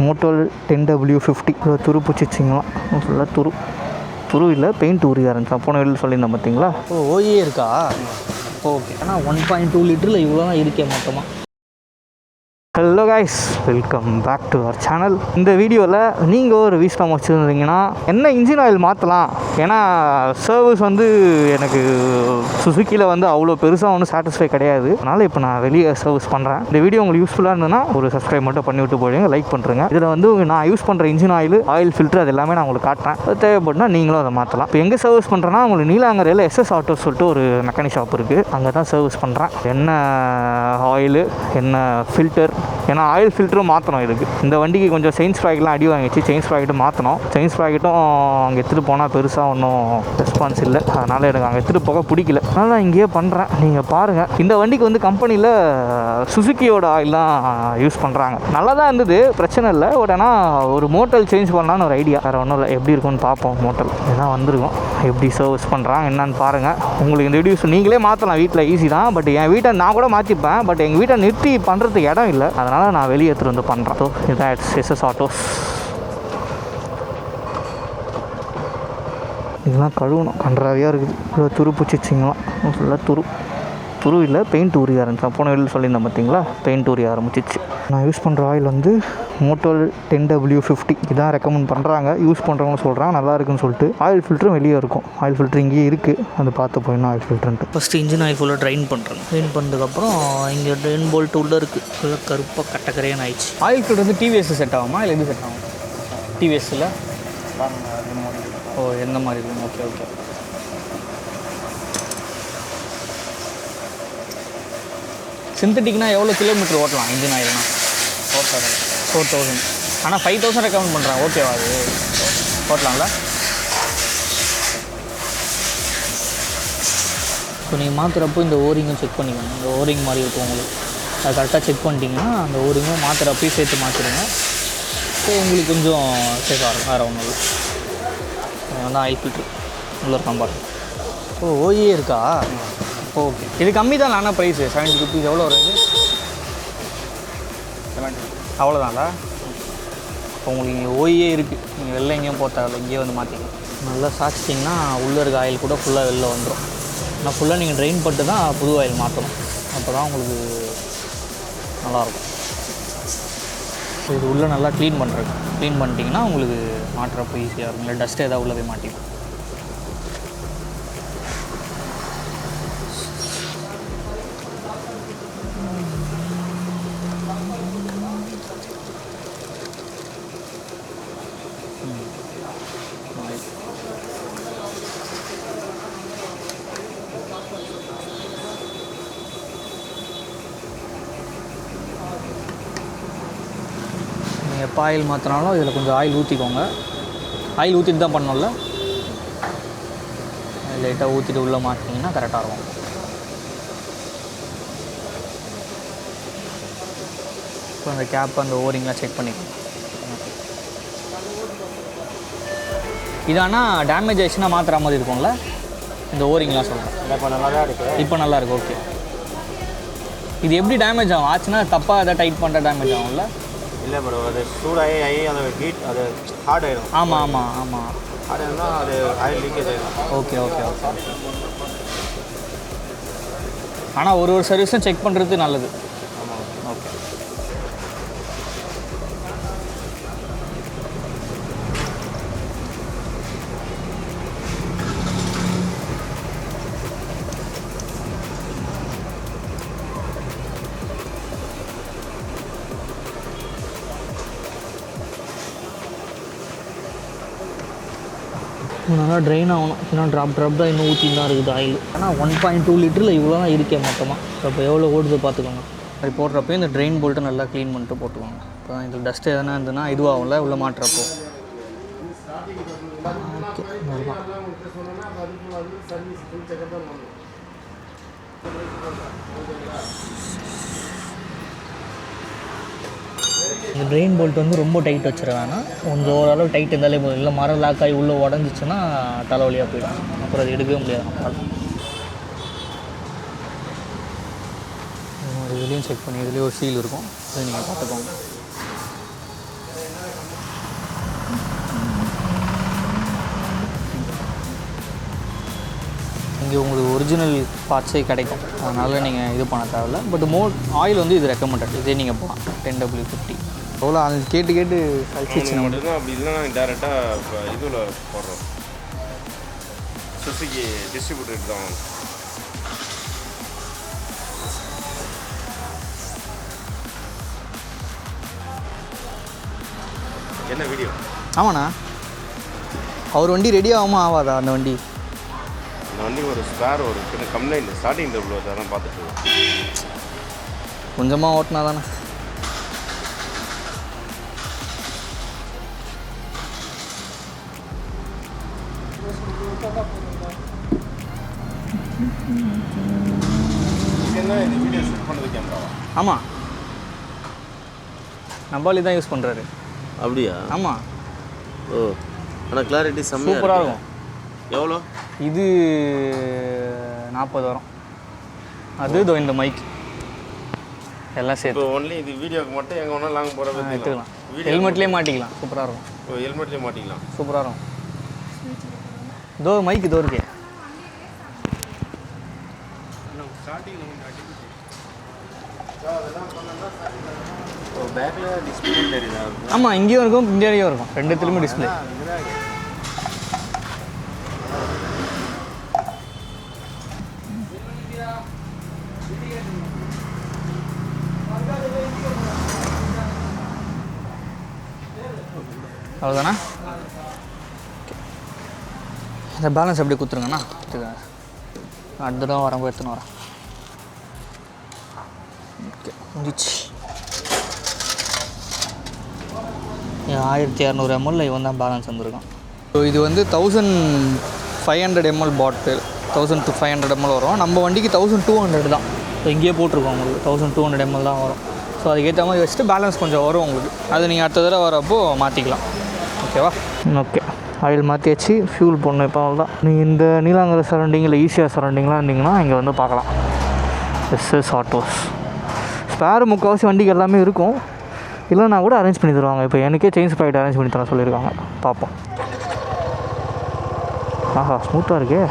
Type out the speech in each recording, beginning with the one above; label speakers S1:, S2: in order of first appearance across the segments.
S1: மோட்டோல் 10W50 துரு பிடிச்சிச்சிங்களா ஃபுல்லாக துரு இல்லை பெயிண்ட் ஊறியாக இருந்துச்சு போன வீட்டில் சொல்லியிருந்தேன் பார்த்தீங்களா.
S2: ஓயே இருக்கா ஓகே. ஆனால் 1.2 லிட்டரில் இவ்வளோ தான் இருக்கே மொத்தமாக.
S1: Hello guys, welcome back to our channel. இந்த வீடியோவில் நீங்கள் ஒரு வீஸ்டம் வச்சுருந்தீங்கன்னா என்ன இன்ஜின் ஆயில் மாற்றலாம், ஏன்னா சர்வீஸ் எனக்கு சுசுக்கியில் அவ்வளோ பெருசாக ஒன்றும் சாட்டிஸ்ஃபை கிடையாது. அதனால் இப்போ நான் வெளியே சர்வீஸ் பண்ணுறேன். இந்த வீடியோ உங்களுக்கு யூஸ்ஃபுல்லாக இருந்ததுன்னா ஒரு சப்ஸ்கிரைப் மட்டும் பண்ணி விட்டு போயிடுங்க, லைக் பண்ணுறேங்க. இதில் நான் யூஸ் பண்ணுற இன்ஜின் ஆயில் ஃபில்டர் அது எல்லாமே நான் உங்களுக்கு காட்டுறேன். அது தேவைப்பட்டுனா நீங்களும் அதை மாற்றலாம். இப்போ எங்கே சர்வீஸ் பண்ணுறேன்னா உங்களுக்கு நீலாங்கரையில் SS ஆட்டோ சொல்லிட்டு ஒரு மெக்கானிக் ஷாப் இருக்குது, அங்கே தான் சர்வீஸ் பண்ணுறேன். என்ன ஆயிலு என்ன ஃபில்டர், ஏன்னா ஆயில் ஃபில்டரும் மாற்றணும். இந்த வண்டிக்கு கொஞ்சம் செயின் ஸ்ப்ராக்கெட்லாம் அடி வாங்கிச்சு, செயின் ஸ்ப்ராக்கெட்டும் மாற்றணும். செயின் ஸ்ப்ராக்கெட்டும் அங்கே எடுத்துகிட்டு போனால் பெருசாக ஒன்றும் ரெஸ்பான்ஸ் இல்லை, அதனால் எனக்கு அங்கே எடுத்துகிட்டு போக பிடிக்கல, அதனால் நான் இங்கேயே பண்ணுறேன். நீங்கள் பாருங்கள், இந்த வண்டிக்கு கம்பெனியில் சுசுக்கியோட ஆயில் தான் யூஸ் பண்ணுறாங்க. நல்லா தான் இருந்தது, பிரச்சனை இல்லை. பட் ஆனால் ஒரு மோட்டல் சேஞ்ச் பண்ணலான்னு ஒரு ஐடியா, வேறு ஒன்றும் இல்லை. எப்படி இருக்குன்னு பார்ப்போம். மோட்டல் இதெல்லாம் வந்திருக்கும், எப்படி சர்வீஸ் பண்ணுறாங்க என்னன்னு பாருங்கள். உங்களுக்கு இந்த வீடியோஸ் நீங்களே மாற்றலாம், வீட்டில் ஈஸி தான். பட் என் வீட்டை நான் கூட மாற்றிப்பேன், பட் எங்கள் வீட்டை நிறுத்தி பண்ணுறதுக்கு இடம் இல்லை, அதனால் நான் வெளியே எடுத்துகிட்டு பண்ணுறேன். ஸோ இதுதான் SS ஆட்டோஸ். இதெல்லாம் கழுவணும், கன்றாவியாக இருக்குது. இவ்வளோ துரு பிடிச்சிச்சிங்களாம் ஃபுல்லாக துரு இல்லை பெயிண்ட் ஊறியாக இருந்துச்சு போன வீட்டில் சொல்லியிருந்தேன் பார்த்தீங்களா, பெயிண்ட் ஊறிய ஆரம்பிச்சிச்சு. நான் யூஸ் பண்ணுற ஆயில் மோட்டோல் 10W50 இதான் ரெக்கமெண்ட் பண்ணுறாங்க. யூஸ் பண்ணுறவங்க சொல்கிறாங்க நல்லா இருக்குன்னு சொல்லிட்டு. ஆயில் ஃபில்டரும் வெளியே இருக்கும், ஆயில் ஃபில்ட்ரு இங்கேயே இருக்குது, அது பார்த்து போயிடணும். ஆயில் ஃபில்ட்ருன்ட்டு
S2: ஃபஸ்ட்டு இன்ஜின் ஆயில் ஃபுல்லாக ட்ரைன் பண்ணுறேன். ட்ரைன் பண்ணதுக்கப்புறம் இங்கே ட்ரெயின் போல்ட் உள்ளே இருக்குது, ஃபுல்லாக கருப்பாக கட்டக்கரையான்னு ஆயிடுச்சு. ஆயில் ஃபில்டர் டிவிஎஸ் செட் ஆகுமா இல்லை எது செட் ஆகும்? டிவிஎஸ்ஸில் எந்த மாதிரி இருக்கும்? ஓகே. சிந்தட்டிக்னா எவ்வளோ கிலோமீட்டர் ஓட்டலாம் இன்ஜின் ஆயில்னா? 4000. ஆனால் 5000 ரெக்கமெண்ட் பண்ணுறாங்க, ஓகேவா? அது ஓட்டலாம்ல. ஸோ நீங்கள் மாற்றுறப்போ இந்த ஓரிங்கும் செக் பண்ணிக்கணும். இந்த ஓரிங் மாதிரி இருக்கும் உங்களுக்கு, அது கரெக்டாக செக் பண்ணிட்டீங்கன்னா அந்த ஓரிங்கும் மாற்றுறப்பையும் சேர்த்து மாற்றிடுங்க. ஸோ உங்களுக்கு கொஞ்சம் சேஃபாக இருக்கும், வேறு ஒன்றும் இல்லை. ஆயில் ஃபில்ட்ரு உள்ள இருக்கான் பாருங்க. ஓயே இருக்கா ஓகே. இது கம்மி தான். ஆனால் ப்ரைஸு 70 rupees எவ்வளோ வருது? 70 அவ்வளோதான்டா. இப்போ உங்களுக்கு இங்கே ஓயே இருக்குது, நீங்கள் வெளில எங்கேயும் போத்தாவில்ல, இங்கேயே மாற்றிக்கலாம். நல்லா சாய்ச்சிட்டிங்கன்னா உள்ளே இருக்க ஆயில் கூட ஃபுல்லாக வெளில வந்துடும். ஆனால் ஃபுல்லாக நீங்கள் ட்ரெயின் பண்ணிட்டு தான் புது ஆயில் மாற்றணும், அப்போ தான் உங்களுக்கு நல்லாயிருக்கும். ஸோ இது உள்ளே நல்லா க்ளீன் பண்ணிட்டிங்கன்னா உங்களுக்கு மாட்டுறப்போ ஈஸியாக இருக்கும். இல்லை டஸ்ட்டு எதாவது உள்ளே போய் மாட்டிக்கும். எப்போ ஆயில் மாற்றினாலும் இதில் கொஞ்சம் ஆயில் ஊற்றிக்கோங்க. ஆயில் ஊற்றிட்டு தான் பண்ணோம்ல, லைட்டாக ஊற்றிட்டு உள்ளே மாற்றிங்கன்னா கரெக்டாக இருக்கும். இப்போ அந்த கேப் அந்த ஓரிங்லாம் செக் பண்ணிக்கோங்க. இது ஆனால் டேமேஜ் ஆயிடுச்சுன்னா மாற்றுற மாதிரி இருக்கும்ல, இந்த ஓரிங்லாம் சொல்கிறேன்.
S3: இப்போ நல்லா தான் இருக்குது.
S2: இப்போ நல்லா இருக்குது. ஓகே. இது எப்படி டேமேஜ் ஆகும்? ஆச்சுன்னா தப்பாக எதாவது டைட் பண்ணுற டேமேஜ் ஆகும்ல?
S3: இல்லை ப்ரோ, அது சூடாகி அந்த ஹீட் அது ஹார்ட் ஆகிடும்.
S2: ஆமாம்
S3: ஹார்ட் ஆகிடும்னா அது ஆயில் லீக்கேஜ் ஆகிடும்.
S2: ஓகே. ஆனால் ஒரு சர்வீஸும் செக் பண்ணுறது நல்லது.
S3: ஆமாம்.
S2: ஓகே. நல்லா ட்ரெயின் ஆகணும், இன்னும் ட்ராப் தான் இன்னும் ஊற்றி தான் இருக்குது ஆயில். ஆனால் 1.2 லிட்டரில் இவ்வளோ தான் இருக்கே மொத்தமாக. ஸோ இப்போ எவ்வளோ ஓடுது பார்த்துக்கோங்க. அது போடுறப்போ இந்த ட்ரெயின் போல்ட்டு நல்லா க்ளீன் பண்ணிட்டு போட்டுக்கோங்க. இப்போ தான் இதில் டஸ்ட்டு எதனா இருந்ததுன்னா இதுவாகும்ல உள்ளே மாட்டுறப்போ. ஓகே. இந்த ட்ரெயின் போல்ட் ரொம்ப டைட் வச்சிட வேணாம், கொஞ்சம் ஓரளவு டைட் இருந்தாலே போதும். இல்லை மரம் லாக் ஆகி உள்ளே உடஞ்சிச்சின்னா தலைவலியாக போயிடும், அப்புறம் அது எடுக்கவே முடியாது நம்மளால். இதுலேயும் செக் பண்ணி இதுலேயும் ஒரு சீல் இருக்கும், அது நீங்கள் பார்த்துக்கோங்க. இங்கே உங்களுக்கு ஒரிஜினல் பார்ட்ஸே கிடைக்கும், அதனால் நீங்கள் இது பண்ண தேவையில்ல. பட் ஆயில் வந்து இது ரெக்கமெண்டட், இதே நீங்கள் போகலாம் 10W50. அவ்வளோ அது கேட்டு சலிச்சிச்சு
S3: மட்டும்தான். அப்படி இல்லைன்னா டேரெக்டாக இப்போ இதில் போடுறோம், சுசுகி டிஸ்ட்ரிபியூட்டர் தான். என்ன வீடியோ?
S2: ஆமாண்ணா, அவர் வண்டி ரெடி ஆகாமல் ஆகாதா? அந்த வண்டி
S3: ஒரு ஸ்பேர் ஒரு சின்ன கம்ப்ளைண்ட் ஸ்டார்டிங் டபுள் தான் பார்த்துட்டு
S2: கொஞ்சமாக ஓட்டினா தானே.
S3: வீடியோ ஷூட் பண்ணுறது கேமராவா?
S2: ஆமாம், நபாலி தான் யூஸ் பண்ணுறாரு.
S3: அப்படியா?
S2: ஆமாம்.
S3: ஓ, ஆனால் கிளாரிட்டி
S2: சூப்பராக இருக்கும்.
S3: எவ்வளோ
S2: இது? 40 வரும். அது இதோ இந்த மைக் எல்லாம் சேர்த்து.
S3: இப்போ ஒன்லி இது வீடியோக்கு மட்டும் எங்கே வேணால் லாங் போகிற பற்றி
S2: எடுத்துக்கலாம். ஹெல்மெட்லேயே மாட்டிக்கலாம், சூப்பராக இருக்கும்.
S3: ஓ, ஹெல்மெட்லேயே மாட்டிக்கலாம்,
S2: சூப்பராக இருக்கும். இதோ மைக் இதோ இருக்கே.
S3: பேக்கில் டிஸ்பிளே தெரியுதா?
S2: ஆமாம், இங்கேயும் இருக்கும் இந்தியாலேயும் இருக்கும், ரெண்டுத்துலேயுமே டிஸ்பிளே. அவ்வளோதாண்ணா. இந்த பேலன்ஸ் அப்படியே கொடுத்துருங்கண்ணா. அடுத்த தடவை வரப்போ எடுத்துன்னு வரேன். ஓகே, முடிச்சு. 1600 ml இவன் தான் பேலன்ஸ் வந்திருக்கான். ஸோ இது வந்து 1500 ml பாட்டில், 1000 to 500 ml வரும். நம்ம வண்டிக்கு 1200 தான். ஸோ இங்கேயே போட்டிருக்கோம், உங்களுக்கு 1200 ml தான் வரும். ஸோ அதுக்கேற்ற மாதிரி வச்சுட்டு பேலன்ஸ் கொஞ்சம் வரும் உங்களுக்கு. அது நீங்கள் அடுத்த தடவை வரப்போ மாற்றிக்கலாம். ஓகேவா?
S1: ஓகே, ஆயில் மாற்றியாச்சு, ஃபியூல் போடணும். இப்போ அவ்வளோதான். நீங்கள் இந்த நீலாங்கரை சரௌண்டிங்கில் ஈஸியாக சரௌண்டிங்லாம் இருந்தீங்கன்னா இங்கே வந்து பார்க்கலாம். SS autos. ஸ்பேர் முக்கால்வாசி வண்டிக்கு எல்லாமே இருக்கும், இல்லைனா கூட அரேஞ்ச் பண்ணி தருவாங்க. இப்போ எனக்கே செயின் ஸ்ப்ரைட் அரேஞ்ச் பண்ணி தர சொல்லியிருக்காங்க, பார்ப்போம். ஆஹா, ஸ்மூத்தாக இருக்கே.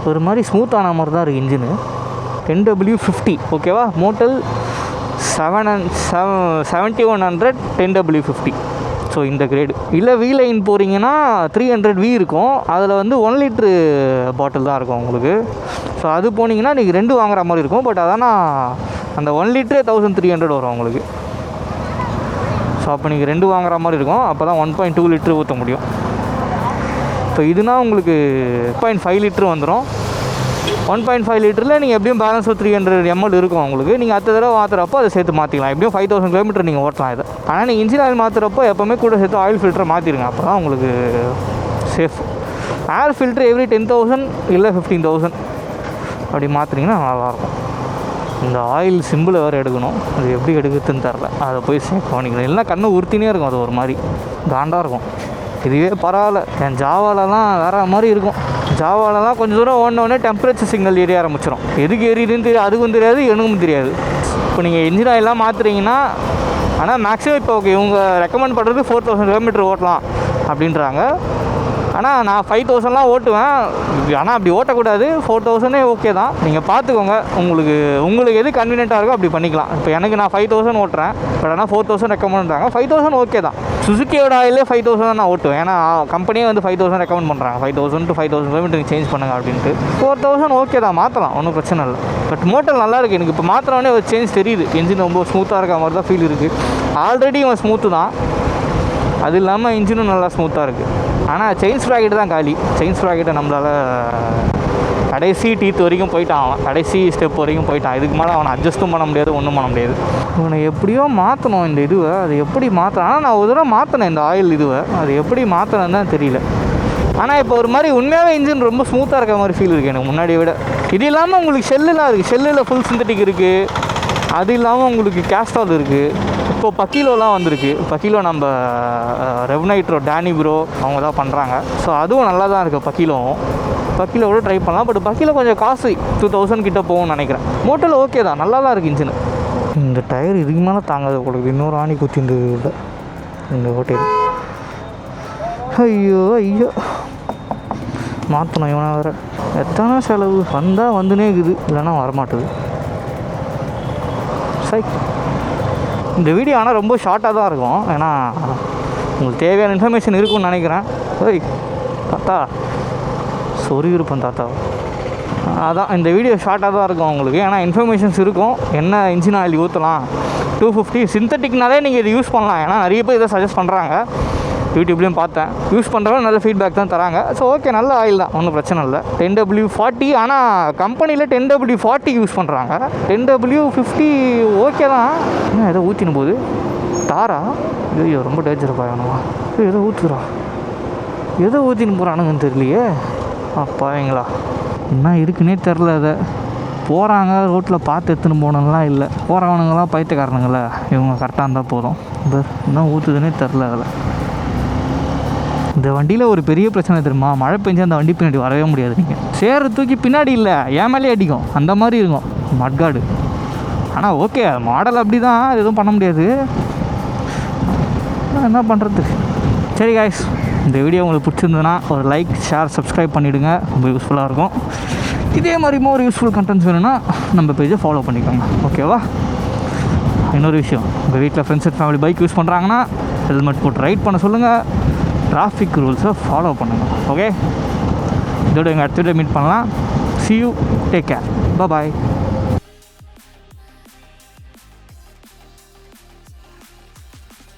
S1: ஒரு மாதிரி ஸ்மூத்தான மாதிரி தான் இருக்குது இன்ஜினு. 10W50 ஓகேவா? Motel 7100 10W50. ஸோ இந்த கிரேடு. இல்லை வி லைன் போகிறீங்கன்னா 300V இருக்கும், அதில் வந்து 1 லிட்ரு பாட்டில் தான் இருக்கும் உங்களுக்கு. ஸோ அது போனீங்கன்னா நீங்கள் 2 வாங்குற மாதிரி இருக்கும். பட் அதானா அந்த 1 லிட்டரே 1300 வரும் உங்களுக்கு. ஸோ அப்போ நீங்கள் 2 வாங்குற மாதிரி இருக்கும், அப்போ தான் 1.2 லிட்ரு ஊற்ற முடியும். ஸோ இதுனா உங்களுக்கு 1.5 லிட்ரு வந்துடும். 1.5 லிட்டரில் நீங்கள் எப்படியும் பேலன்ஸ் 300 ml இருக்கும் உங்களுக்கு. நீங்கள் அடுத்த தடவை மாற்றுறப்போ அதை சேர்த்து மாற்றிக்கலாம். எப்படியும் 5000 கிலோமீட்டர் நீங்கள் ஓட்டலாம் இதை. ஆனால் நீங்கள் இன்ஜின் ஆயில் மாற்றுறப்போ எப்போவுமே கூட சேர்த்து ஆயில் ஃபில்டரை மாற்றிடுங்க, அப்போ தான் உங்களுக்கு சேஃப். ஏர் ஃபில்ட்ரு எவ்ரி 10,000 இல்லை 15,000 அப்படி மாற்றினீங்கன்னா நல்லாயிருக்கும். இந்த ஆயில் சிம்பிளை வேறு எடுக்கணும், அது எப்படி எடுக்குதுன்னு தெரில, அதை போய் கவனிக்கணும். இல்லைனா கண்ணை உறுத்தினே இருக்கும், அது ஒரு மாதிரி காண்டாக இருக்கும். இதுவே பரவாயில்ல. என் ஜாவாலெலாம் வேறு மாதிரி இருக்கும். ஜாவாலெலாம் கொஞ்சம் தூரம் ஓடினோடனே டெம்பரேச்சர் சிக்னல் ஏறிய ஆரம்பிச்சிடும். எதுக்கு எரியுதுன்னு தெரியாது, அதுக்கும் தெரியாது, எனக்கும் தெரியாது. இப்போ நீங்கள் இன்ஜின் ஆயிலெலாம் மாற்றுறீங்கன்னா, ஆனால் மேக்ஸிமம் இப்போ ஓகே இவங்க ரெக்கமெண்ட் பண்ணுறது 4000 கிலோமீட்டர் ஓட்டலாம் அப்படின்றாங்க. ஆனால் நான் 5000லாம் ஓட்டுவேன். ஆனால் அப்படி ஓட்டக்கூடாது, 4000 ஓகே தான். நீங்கள் பார்த்துக்கோங்க, உங்களுக்கு எது கன்வீனியண்ட்டாக இருக்கோ அப்படி பண்ணிக்கலாம். இப்போ எனக்கு நான் 5000 ஓட்டுறேன், பட் ஆனால் 4000 ரெக்கமெண்ட் பண்ணுறாங்க. 5000 ஓகே தான். சுசுக்கியோட ஆயிலே 5000 நான் ஓட்டுவேன், ஏன்னா கம்பெனியே வந்து 5000 ரெக்கமெண்ட் பண்ணுறாங்க. 5000 to 5000 கிலோமீட்டர் சேஞ்ச் பண்ணுங்க அப்படின்ட்டு. 4000 ஓகே தான், மாற்றலாம், ஒன்றும் பிரச்சனை இல்லை. பட் மோட்டர் நல்லா இருக்குது. எனக்கு இப்போ மாத்திரனே ஒரு சேஞ்ச் தெரியுது. என்ஜின் ரொம்ப ஸ்மூத்தாக இருக்க மாதிரி தான் ஃபீல் இருக்குது. ஆல்ரெடி இவன் ஸ்மூத்து தான், அது இல்லாமல் இன்ஜினும் நல்லா ஸ்மூத்தாக இருக்குது. ஆனால் செயின் ஸ்ப்ராக்கெட் தான் காலி. செயின் ஸ்ப்ராக்கெட்டை நம்மளால் கடைசி டீத் வரைக்கும் போயிட்டான், அவன் கடைசி ஸ்டெப் வரைக்கும் போயிட்டான். இதுக்கு மேலே அவனை அட்ஜஸ்ட்டும் பண்ண முடியாது, ஒன்றும் பண்ண முடியாது. இவனை எப்படியோ மாற்றணும் இந்த இதுவை. அது எப்படி மாற்றணும்? ஆனால் நான் ஒரு தடவை மாற்றினேன் இந்த ஆயில் இதுவை, அது எப்படி மாற்றணுன்னு தான் தெரியல. ஆனால் இப்போ ஒரு மாதிரி உண்மையாகவே இன்ஜின் ரொம்ப ஸ்மூத்தாக இருக்க மாதிரி ஃபீல் இருக்குது எனக்கு முன்னாடியை விட. இது இல்லாமல் உங்களுக்கு ஷெல்லுலாம் இருக்குது, ஷெல்லில் ஃபுல் சிந்தட்டிக் இருக்குது. அது இல்லாமல் உங்களுக்கு கேஸ்டால் இருக்குது. இப்போது பக்கிலோலாம் வந்திருக்கு. பக்கிலோ நம்ம ரெவ்னைட்ரோ டேனி ப்ரோ அவங்க தான் பண்ணுறாங்க. ஸோ அதுவும் நல்லா தான் இருக்குது. பக்கிலோ கூட ட்ரை பண்ணலாம். பட் பக்கிலோ கொஞ்சம் காஸ்ட்லி, 2000 கிட்டே போகும்னு நினைக்கிறேன். மோட்டரில் ஓகே தான், நல்லா தான் இருக்குது இன்ஜின். இந்த டயர் இதுக்கு மேலே தாங்காது கொடுக்குது. இன்னொரு ஆணி குத்தி இந்த ஓட்டையில். ஐயோ மாற்றணும் இவனை வேறு. எத்தனை செலவு வந்தால் வந்துனே இருக்குது, இல்லைன்னா வரமாட்டுது. சரி, இந்த வீடியோ ஆனால் ரொம்ப ஷார்ட்டாக தான் இருக்கும். ஏன்னா உங்களுக்கு தேவையான இன்ஃபர்மேஷன் இருக்கும்னு நினைக்கிறேன். ஓய் தாத்தா சொறி இருப்பேன் தாத்தா. அதான் இந்த வீடியோ ஷார்ட்டாக தான் இருக்கும் உங்களுக்கு. ஏன்னா இன்ஃபர்மேஷன்ஸ் இருக்கும். என்ன இன்ஜின் ஆயில் ஊற்றலாம், 250 சிந்தட்டிக்னாலே நீங்கள் இது யூஸ் பண்ணலாம். ஏன்னா நிறைய பேர் இதை சஜஸ்ட் பண்ணுறாங்க, யூடியூப்லேயும் பார்த்தேன். யூஸ் பண்ணுறவங்க நல்ல ஃபீட்பேக் தான் தராங்க. ஸோ ஓகே, நல்ல ஆயில் தான், ஒன்றும் பிரச்சனை இல்லை. 10W40, ஆனால் கம்பெனியில் 10W40 யூஸ் பண்ணுறாங்க. 10W50 ஓகே தான். என்ன ஏதோ ஊற்றின போது தாரா, ஐயோ ரொம்ப டேஞ்சர் பாயணுமா, ஏதோ ஊற்றுறா, ஏதோ ஊற்றின்னு போகிறானுங்கன்னு தெரியலையே. அப்பாவீங்களா, என்ன இருக்குன்னே தெரில. அதை போகிறாங்க ரோட்டில் பார்த்து எடுத்துன்னு போனோம்லாம் இல்லை. போகிறவனுங்களாம் பைத்தியக்காரனுங்களே, இவங்க கரெக்டாக இருந்தால் போதும். என்ன ஊற்றுதுன்னே தெரில. அதில் இந்த வண்டியில் ஒரு பெரிய பிரச்சனை தெரியுமா, மழை பெஞ்சு அந்த வண்டி பின்னாடி வரவே முடியாது. நீங்கள் சேரை தூக்கி பின்னாடி இல்லை என் மேலே அடிக்கும், அந்த மாதிரி இருக்கும் மட்காடு. ஆனால் ஓகே, மாடல் அப்படி தான், எதுவும் பண்ண முடியாது. என்ன பண்ணுறது. சரி காய்ஸ், இந்த வீடியோ உங்களுக்கு பிடிச்சிருந்ததுன்னா ஒரு லைக், ஷேர், சப்ஸ்கிரைப் பண்ணிவிடுங்க. ரொம்ப யூஸ்ஃபுல்லாக இருக்கும். இதே மாதிரி மோர் யூஸ்ஃபுல் கண்டென்ட்ஸ் வேணும்னா நம்ம பேஜை ஃபாலோ பண்ணிக்கோங்க. ஓகேவா? இன்னொரு விஷயம், உங்கள் வீட்டில் friends and family bike use பண்ணுறாங்கன்னா ஹெல்மெட் போட்டு ரைட் பண்ண சொல்லுங்கள். டிராஃபிக் ரூல்ஸை ஃபாலோ பண்ணுங்கள். ஓகே, இதோட எங்கள் அடுத்த வீடியோ மீட் பண்ணலாம். See you, take care, bye bye.